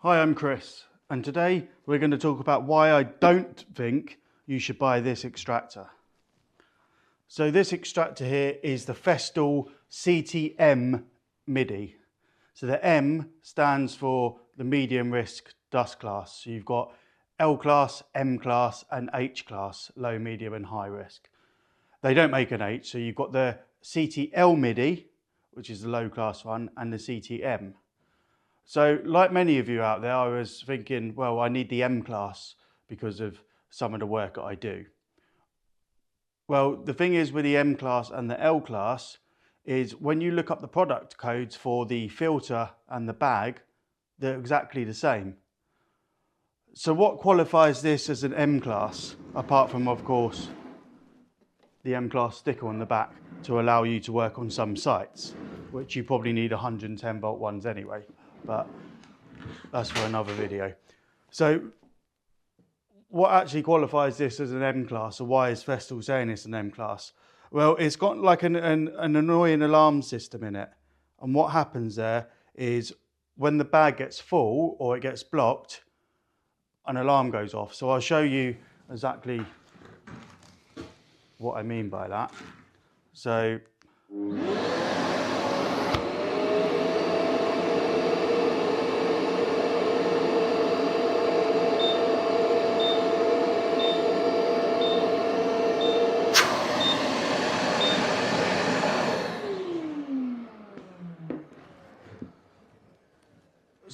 Hi, I'm Chris, and today we're going to talk about why I don't think you should buy this extractor. So this extractor here is the Festool CTM MIDI. So the M stands for the medium risk dust class. So you've got L class, M class and H class, low, medium and high risk. They don't make an H, so you've got the CTL MIDI, which is the low class one, and the CTM. So like many of you out there, I was thinking, well, I need the M class because of some of the work that I do. Well, the thing is with the M class and the L class is when you look up the product codes for the filter and the bag, they're exactly the same. So what qualifies this as an M class, apart from, of course, the M class sticker on the back to allow you to work on some sites, which you probably need 110 volt ones anyway. But that's for another video. So what actually qualifies this as an M class, or why is Festool saying it's an M class? Well, it's got like an annoying alarm system in it. And what happens there is when the bag gets full or it gets blocked, an alarm goes off. So I'll show you exactly what I mean by that. So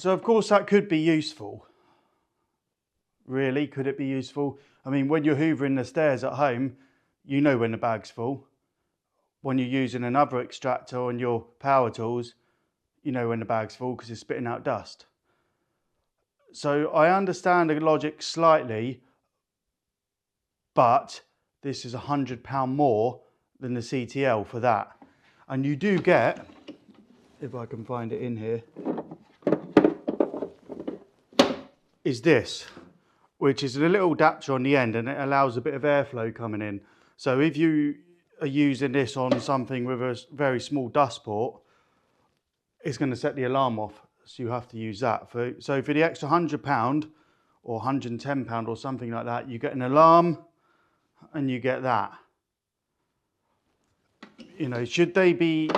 of course that could be useful. Really, could it be useful? I mean, when you're hoovering the stairs at home, you know when the bag's full. When you're using another extractor on your power tools, you know when the bag's full because it's spitting out dust. So I understand the logic slightly, but this is £100 more than the CTL for that. And you do get, if I can find it in here, is this, which is a little adapter on the end, and it allows a bit of airflow coming in. So if you are using this on something with a very small dust port, it's going to set the alarm off. So you have to use that. So for the extra £100 or £110 or something like that, you get an alarm and you get that. You know, should they be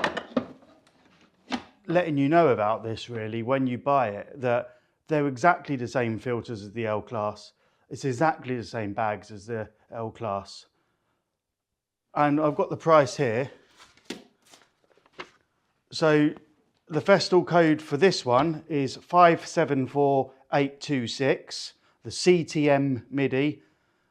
letting you know about this really when you buy it, that they're exactly the same filters as the L class. It's exactly the same bags as the L class. And I've got the price here. So the Festool code for this one is 574826, the CTM MIDI.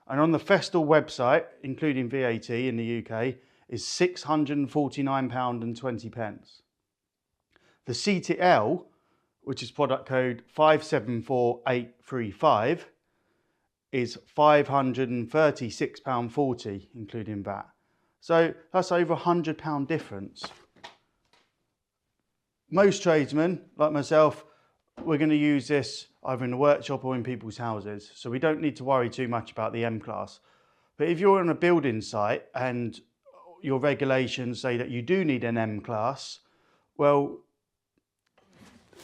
And on the Festool website, including VAT in the UK, is £649.20. The CTL, which is product code 574835, is £536.40, including VAT. So that's over £100 difference. Most tradesmen, like myself, we're going to use this either in the workshop or in people's houses. So we don't need to worry too much about the M class. But if you're on a building site and your regulations say that you do need an M class, well,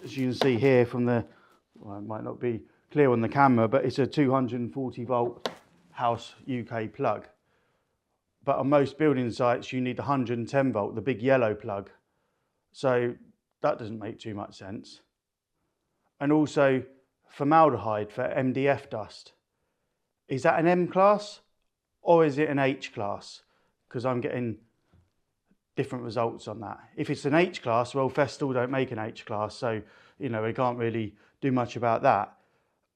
as you can see here from the, well, it might not be clear on the camera, but it's a 240 volt house UK plug. But on most building sites, you need 110 volt, the big yellow plug. So that doesn't make too much sense. And also formaldehyde for MDF dust. Is that an M class or is it an H class? Because I'm getting different results on that. If it's an H class, well, Festool don't make an H class, so you know we can't really do much about that.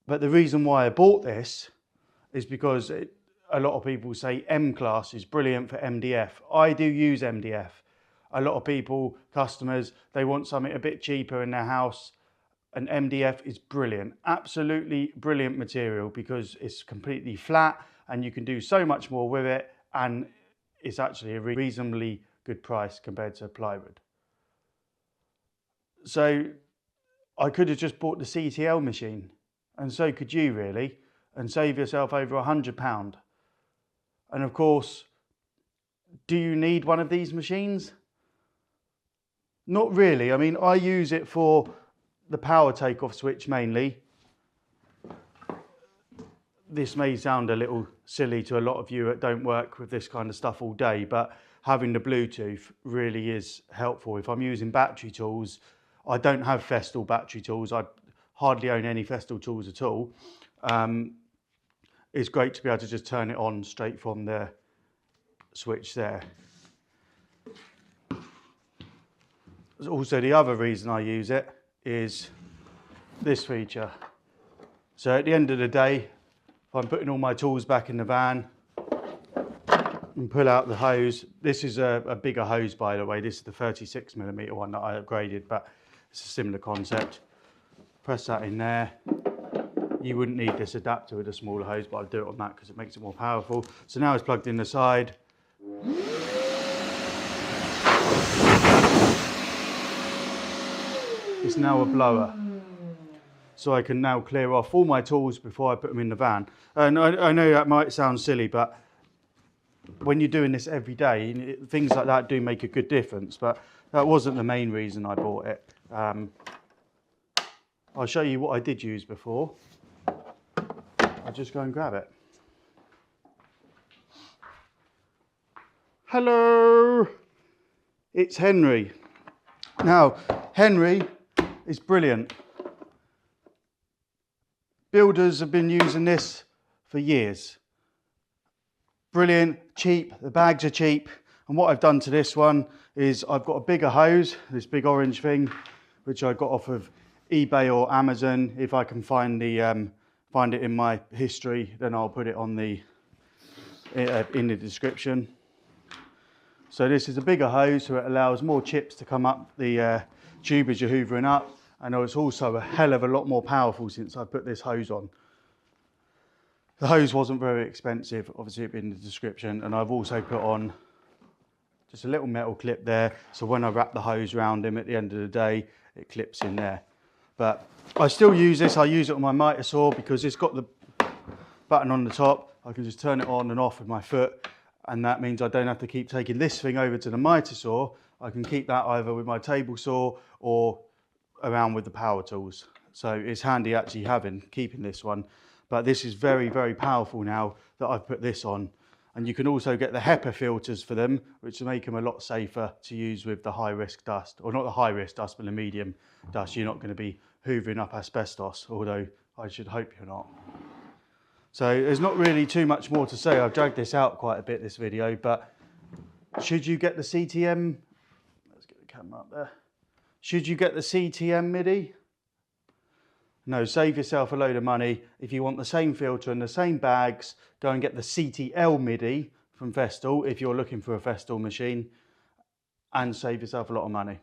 But the reason why I bought this is because a lot of people say M class is brilliant for MDF. I do use MDF. A lot of people, customers, they want something a bit cheaper in their house, and MDF is brilliant, absolutely brilliant material because it's completely flat and you can do so much more with it, and it's actually a reasonably good price compared to plywood. So I could have just bought the CTL machine, and so could you really, and save yourself over £100. And of course, do you need one of these machines? Not really. I mean, I use it for the power takeoff switch mainly, this may sound a little silly to a lot of you that don't work with this kind of stuff all day, but having the Bluetooth really is helpful. If I'm using battery tools, I don't have Festool battery tools. I hardly own any Festool tools at all. It's great to be able to just turn it on straight from the switch there. Also, the other reason I use it is this feature. So at the end of the day, if I'm putting all my tools back in the van and pull out the hose, this is a bigger hose, by the way. This is the 36mm one that I upgraded, but it's a similar concept. Press that in there. You wouldn't need this adapter with a smaller hose, but I'll do it on that because it makes it more powerful. So now it's plugged in the side. It's now a blower. So I can now clear off all my tools before I put them in the van. And I know that might sound silly, but when you're doing this every day, things like that do make a good difference. But that wasn't the main reason I bought it. I'll show you what I did use before. I'll just go and grab it. Hello, it's Henry. Now, Henry is brilliant. Builders have been using this for years. Brilliant, cheap, the bags are cheap. And what I've done to this one is I've got a bigger hose, this big orange thing, which I got off of eBay or Amazon. If I can find it in my history, then I'll put it on in the description. So this is a bigger hose, so it allows more chips to come up the tube as you're hoovering up. And it's also a hell of a lot more powerful since I put this hose on. The hose wasn't very expensive, obviously it'd be in the description, and I've also put on just a little metal clip there, so when I wrap the hose around him at the end of the day, it clips in there. But I still use this. I use it on my miter saw because it's got the button on the top. I can just turn it on and off with my foot, and that means I don't have to keep taking this thing over to the miter saw. I can keep that either with my table saw or around with the power tools. So it's handy actually keeping this one. But this is very, very powerful now that I've put this on. And you can also get the HEPA filters for them, which make them a lot safer to use with the high risk dust, or not the high risk dust, but the medium dust. You're not going to be hoovering up asbestos, although I should hope you're not. So there's not really too much more to say. I've dragged this out quite a bit, this video, but should you get the CTM, let's get the camera up there. Should you get the CTM MIDI? No, save yourself a load of money. If you want the same filter and the same bags, go and get the CTL MIDI from Festool if you're looking for a Festool machine, and save yourself a lot of money.